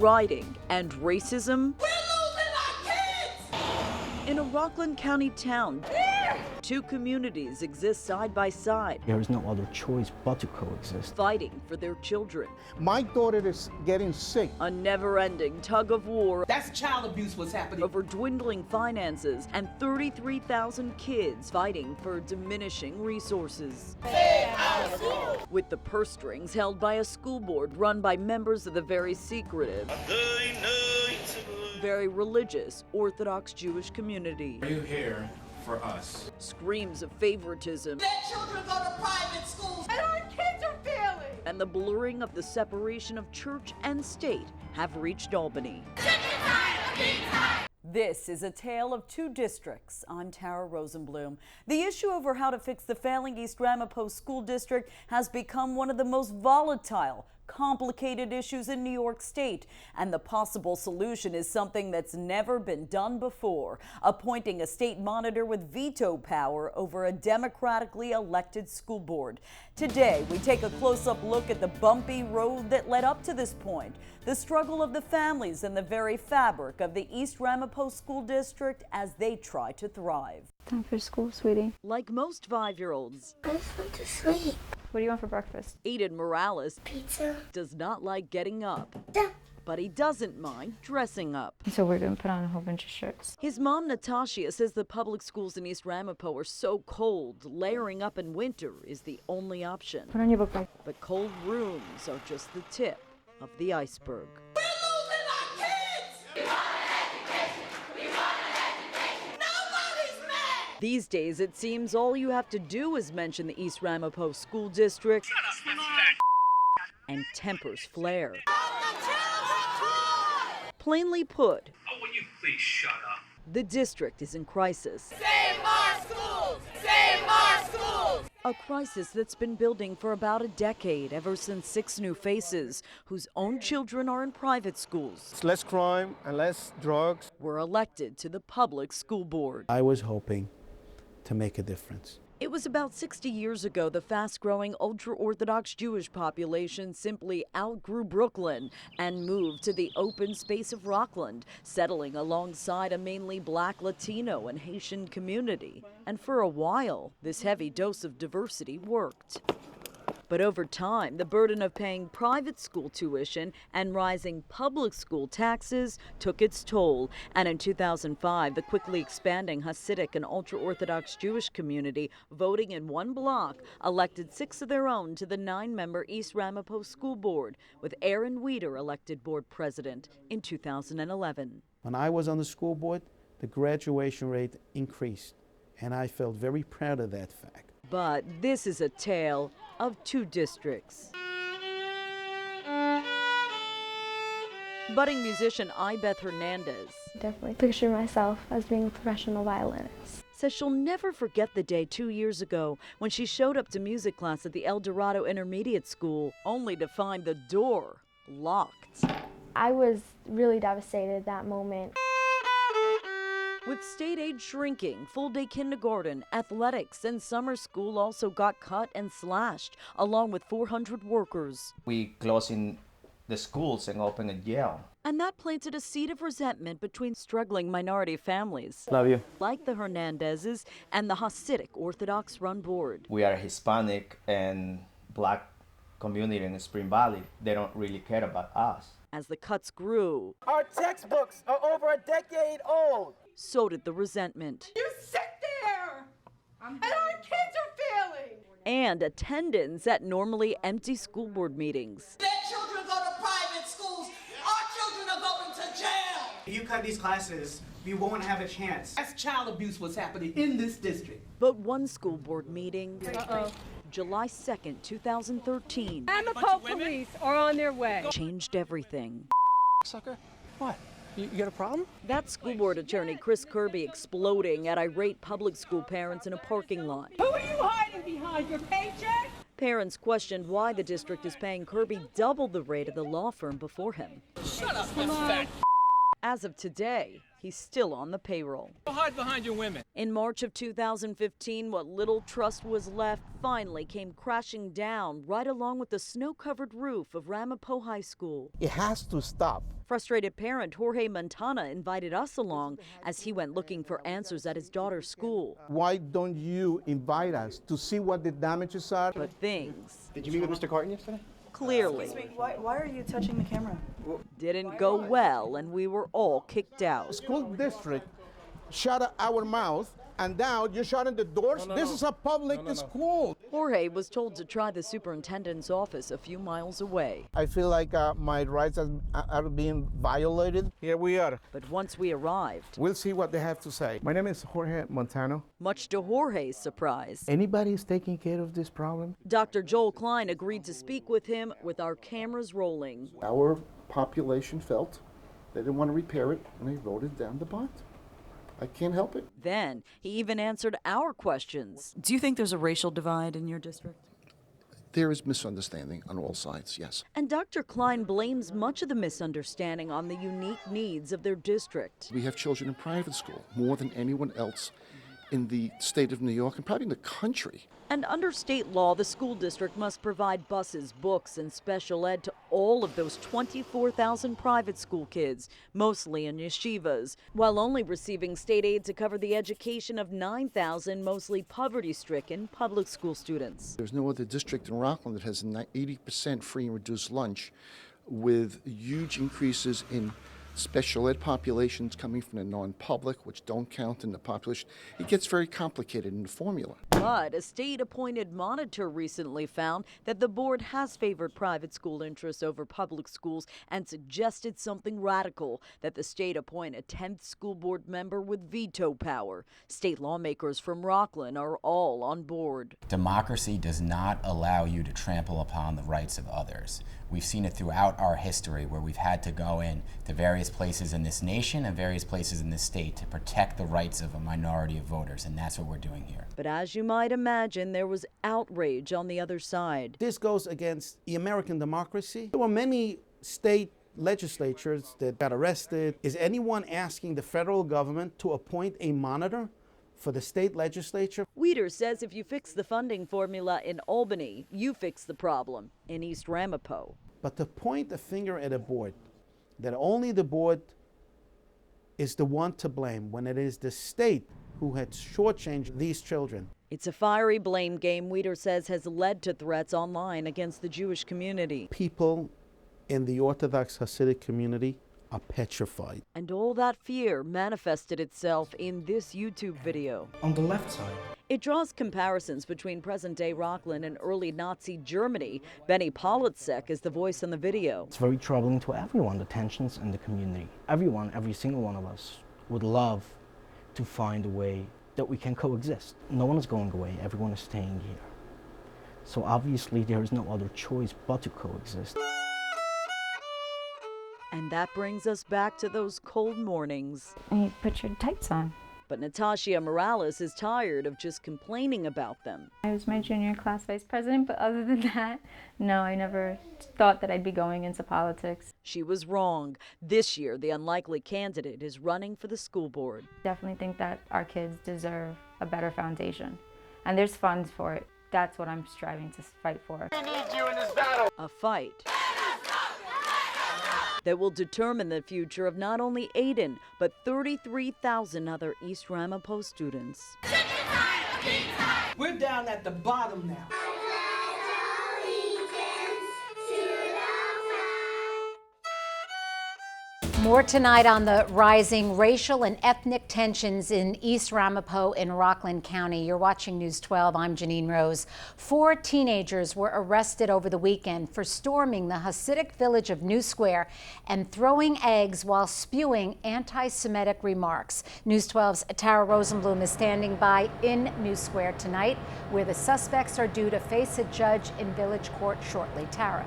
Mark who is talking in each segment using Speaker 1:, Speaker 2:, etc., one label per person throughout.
Speaker 1: rioting, and racism.
Speaker 2: We're losing our kids!
Speaker 1: In a Rockland County town, two communities exist side by side.
Speaker 3: There is no other choice but to coexist.
Speaker 1: Fighting for their children.
Speaker 4: My daughter is getting sick.
Speaker 1: A never-ending tug of war.
Speaker 2: That's child abuse what's happening.
Speaker 1: Over dwindling finances and 33,000 kids fighting for diminishing resources.
Speaker 2: Save our schools!
Speaker 1: With the purse strings held by a school board run by members of the very secretive, very religious Orthodox Jewish community.
Speaker 5: Are you here for us?
Speaker 1: Screams of favoritism.
Speaker 2: Let children go to private schools, and our kids are failing!
Speaker 1: And the blurring of the separation of church and state have reached Albany. This is a tale of two districts. I'm Tara Rosenblum. The issue over how to fix the failing East Ramapo School District has become one of the most volatile, complicated issues in New York State, and the possible solution is something that's never been done before: appointing a state monitor with veto power over a democratically elected school board. Today, we take a close-up look at the bumpy road that led up to this point, the struggle of the families and the very fabric of the East Ramapo School District as they try to thrive.
Speaker 6: Time for school, sweetie.
Speaker 1: Like most 5-year-olds,
Speaker 6: I just want to sleep. What do you want for breakfast?
Speaker 1: Aiden Morales
Speaker 6: Pizza.
Speaker 1: does not like getting up,
Speaker 6: Yeah.
Speaker 1: but he doesn't mind dressing up.
Speaker 6: So we're going to put on a whole bunch of shirts.
Speaker 1: His mom, Natasha, says the public schools in East Ramapo are so cold, layering up in winter is the only option.
Speaker 6: Put on your book bag.
Speaker 1: But cold rooms are just the tip of the iceberg.
Speaker 2: We're losing our kids! We want an education! We want an education! Nobody's mad!
Speaker 1: These days, it seems all you have to do is mention the East Ramapo School District, and tempers flare. Plainly put,
Speaker 5: Oh, will you please shut up?
Speaker 1: the district is in crisis.
Speaker 2: Save our schools! Save our schools!
Speaker 1: A crisis that's been building for about a decade, ever since 6 new faces, whose own children are in private schools,
Speaker 4: It's less crime and less drugs.
Speaker 1: were elected to the public school board.
Speaker 3: I was hoping to make a difference.
Speaker 1: It was about 60 years ago the fast-growing ultra-Orthodox Jewish population simply outgrew Brooklyn and moved to the open space of Rockland, settling alongside a mainly Black, Latino, and Haitian community. And for a while, this heavy dose of diversity worked. But over time, the burden of paying private school tuition and rising public school taxes took its toll. And in 2005, the quickly expanding Hasidic and ultra-Orthodox Jewish community, voting in one block, elected 6 of their own to the 9-member East Ramapo School Board, with Aaron Weeder elected board president in 2011.
Speaker 3: When I was on the school board, the graduation rate increased, and I felt very proud of that fact.
Speaker 1: But this is a tale of two districts. Budding musician Ibeth Hernandez
Speaker 6: Definitely picture myself as being a professional violinist.
Speaker 1: says she'll never forget the day 2 years ago when she showed up to music class at the El Dorado Intermediate School, only to find the door locked.
Speaker 6: I was really devastated that moment.
Speaker 1: With state aid shrinking, full-day kindergarten, athletics, and summer school also got cut and slashed, along with 400 workers.
Speaker 7: We closing the schools and open a jail.
Speaker 1: And that planted a seed of resentment between struggling minority families,
Speaker 3: Love you.
Speaker 1: like the Hernandezes and the Hasidic Orthodox-run board.
Speaker 7: We are Hispanic and Black community in Spring Valley. They don't really care about us.
Speaker 1: As the cuts grew,
Speaker 4: Our textbooks are over a decade old.
Speaker 1: so did the resentment.
Speaker 2: You sit there! And our kids are failing!
Speaker 1: And attendance at normally empty school board meetings.
Speaker 2: Let children go to private schools! Our children are going to jail!
Speaker 8: If you cut these classes, we won't have a chance.
Speaker 2: That's child abuse what's happening in this district.
Speaker 1: But one school board meeting, July 2nd, 2013,
Speaker 9: Ramapo police are on their way.
Speaker 1: changed everything.
Speaker 8: Sucker? What? You got a problem?
Speaker 1: That school board attorney, Chris Kirby, exploding at irate public school parents in a parking lot.
Speaker 9: Who are you hiding behind? Your paycheck?
Speaker 1: Parents questioned why the district is paying Kirby double the rate of the law firm before him.
Speaker 5: Shut up, you fat.
Speaker 1: As of today, he's still on the payroll.
Speaker 5: Don't hide behind your women.
Speaker 1: In March of 2015, what little trust was left finally came crashing down right along with the snow-covered roof of Ramapo High School.
Speaker 4: It has to stop.
Speaker 1: Frustrated parent Jorge Montana invited us along as he went looking for answers at his daughter's school.
Speaker 4: Why don't you invite us to see what the damages are?
Speaker 1: But things
Speaker 8: Did you meet with Mr. Carton yesterday?
Speaker 1: clearly
Speaker 9: Why are you touching the camera?
Speaker 1: didn't go well, and we were all kicked out.
Speaker 4: School district shut our mouth, and now you're shutting the doors? This is a public school.
Speaker 1: Jorge was told to try the superintendent's office a few miles away.
Speaker 4: I feel like my rights are being violated. Here we are.
Speaker 1: But once we arrived,
Speaker 4: We'll see what they have to say. My name is Jorge Montano.
Speaker 1: much to Jorge's surprise,
Speaker 4: Anybody is taking care of this problem?
Speaker 1: Dr. Joel Klein agreed to speak with him with our cameras rolling.
Speaker 10: Our population felt they didn't want to repair it, and they voted down the bond. I can't help it.
Speaker 1: Then he even answered our questions. Do you think there's a racial divide in your district?
Speaker 10: There is misunderstanding on all sides, yes.
Speaker 1: And Dr. Klein blames much of the misunderstanding on the unique needs of their district.
Speaker 10: We have children in private school more than anyone else in the state of New York and probably in the country.
Speaker 1: And under state law, the school district must provide buses, books, and special ed to all of those 24,000 private school kids, mostly in yeshivas, while only receiving state aid to cover the education of 9,000 mostly poverty-stricken public school students.
Speaker 10: There's no other district in Rockland that has 80% free and reduced lunch, with huge increases in special ed populations coming from the non-public, which don't count in the population. It gets very complicated in the formula.
Speaker 1: But a state-appointed monitor recently found that the board has favored private school interests over public schools and suggested something radical, that the state appoint a 10th school board member with veto power. State lawmakers from Rockland are all on board.
Speaker 11: Democracy does not allow you to trample upon the rights of others. We've seen it throughout our history where we've had to go in to various places in this nation and various places in this state to protect the rights of a minority of voters, and that's what we're doing here.
Speaker 1: But as you might imagine, there was outrage on the other side.
Speaker 3: This goes against the American democracy. There were many state legislatures that got arrested. Is anyone asking the federal government to appoint a monitor for the state legislature?
Speaker 1: Weeder says if you fix the funding formula in Albany, you fix the problem in East Ramapo.
Speaker 3: But to point a finger at a board, that only the board is the one to blame when it is the state who had shortchanged these children.
Speaker 1: It's a fiery blame game, Weeder says, has led to threats online against the Jewish community.
Speaker 3: People in the Orthodox Hasidic community are petrified.
Speaker 1: And all that fear manifested itself in this YouTube video.
Speaker 8: On the left side.
Speaker 1: It draws comparisons between present-day Rockland and early Nazi Germany. Benny Politzek is the voice in the video.
Speaker 12: It's very troubling to everyone, the tensions in the community. Everyone, every single one of us would love to find a way that we can coexist. No one is going away, everyone is staying here. So obviously there is no other choice but to coexist.
Speaker 1: And that brings us back to those cold mornings.
Speaker 6: And you put your tights on.
Speaker 1: But Natasha Morales is tired of just complaining about them.
Speaker 6: I was my junior class vice president, but other than that, no, I never thought that I'd be going into politics.
Speaker 1: She was wrong. This year, the unlikely candidate is running for the school board.
Speaker 6: Definitely think that our kids deserve a better foundation. And there's funds for it. That's what I'm striving to fight for.
Speaker 4: We need you in this battle.
Speaker 1: A fight that will determine the future of not only Aiden, but 33,000 other East Ramapo students.
Speaker 8: We're down at the bottom now.
Speaker 13: More tonight on the rising racial and ethnic tensions in East Ramapo in Rockland County. You're watching News 12. I'm Janine Rose. 4 teenagers were arrested over the weekend for storming the Hasidic village of New Square and throwing eggs while spewing anti-Semitic remarks. News 12's Tara Rosenblum is standing by in New Square tonight, where the suspects are due to face a judge in village court shortly. Tara.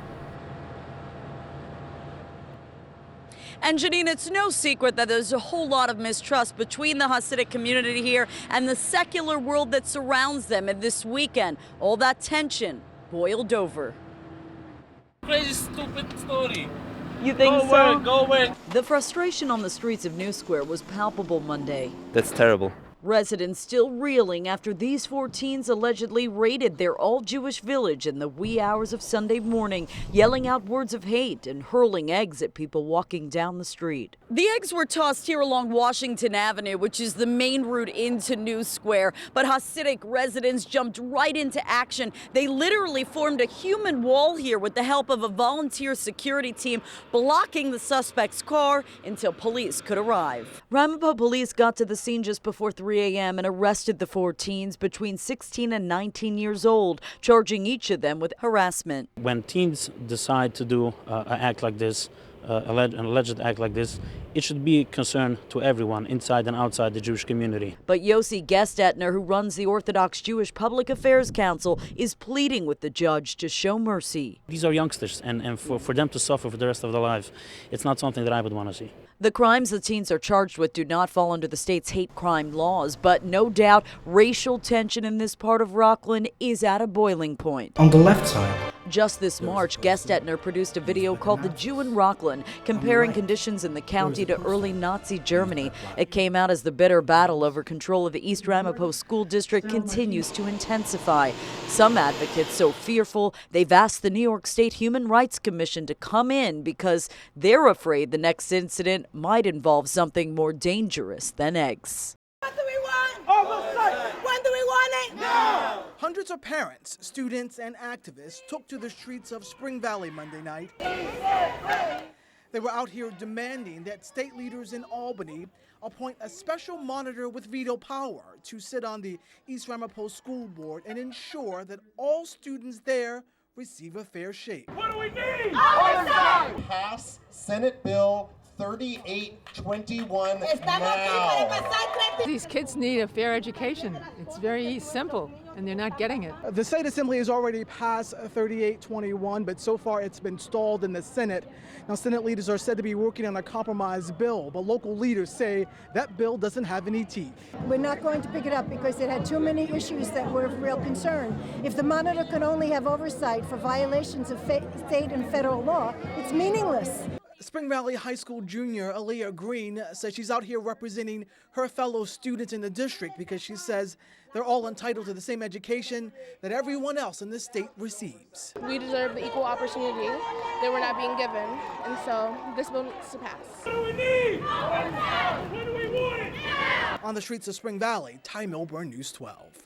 Speaker 1: And Janine, it's no secret that there's a whole lot of mistrust between the Hasidic community here and the secular world that surrounds them. And this weekend, all that tension boiled over.
Speaker 5: Crazy, stupid story.
Speaker 1: You think so?
Speaker 5: Go away.
Speaker 1: The frustration on the streets of New Square was palpable Monday.
Speaker 14: That's terrible.
Speaker 1: Residents still reeling after these 4 teens allegedly raided their all-Jewish village in the wee hours of Sunday morning, yelling out words of hate and hurling eggs at people walking down the street. The eggs were tossed here along Washington Avenue, which is the main route into New Square. But Hasidic residents jumped right into action. They literally formed a human wall here with the help of a volunteer security team, blocking the suspect's car until police could arrive. Ramapo police got to the scene just before 3 a.m. and arrested the 4 teens between 16 and 19 years old, charging each of them with harassment.
Speaker 15: When teens decide to do an act like this, an alleged act like this, it should be a concern to everyone inside and outside the Jewish community.
Speaker 1: But Yossi Gestetner, who runs the Orthodox Jewish Public Affairs Council, is pleading with the judge to show mercy.
Speaker 15: These are youngsters, and for them to suffer for the rest of their life, it's not something that I would want to see.
Speaker 1: The crimes the teens are charged with do not fall under the state's hate crime laws, but no doubt racial tension in this part of Rockland is at a boiling point.
Speaker 12: On the left side.
Speaker 1: Just this March, Gestetner produced a video called The Jew in Rockland, comparing conditions in the county to early Nazi Germany. It came out as the bitter battle over control of the East Ramapo School District continues to intensify. Some advocates so fearful, they've asked the New York State Human Rights Commission to come in because they're afraid the next incident might involve something more dangerous than eggs.
Speaker 2: What do we want? Oversight. When do we want it? Now!
Speaker 16: Hundreds of parents, students, and activists took to the streets of Spring Valley Monday night. They were out here demanding that state leaders in Albany appoint a special monitor with veto power to sit on the East Ramapo School Board and ensure that all students there receive a fair shake.
Speaker 5: What do we need?
Speaker 2: Oversight.
Speaker 17: Pass Senate Bill 3821 now.
Speaker 18: These kids need a fair education. It's very simple, and they're not getting it.
Speaker 16: The state assembly has already passed 3821, but so far it's been stalled in the Senate. Now, Senate leaders are said to be working on a compromise bill, but local leaders say that bill doesn't have any teeth.
Speaker 19: We're not going to pick it up because it had too many issues that were of real concern. If the monitor can only have oversight for violations of state and federal law, it's meaningless.
Speaker 16: Spring Valley High School junior Aaliyah Green says she's out here representing her fellow students in the district because she says they're all entitled to the same education that everyone else in the state receives.
Speaker 20: We deserve the equal opportunity that we're not being given, and so this bill needs to pass.
Speaker 5: What do we need? What do we want?
Speaker 16: On the streets of Spring Valley, Ty Milburn, News 12.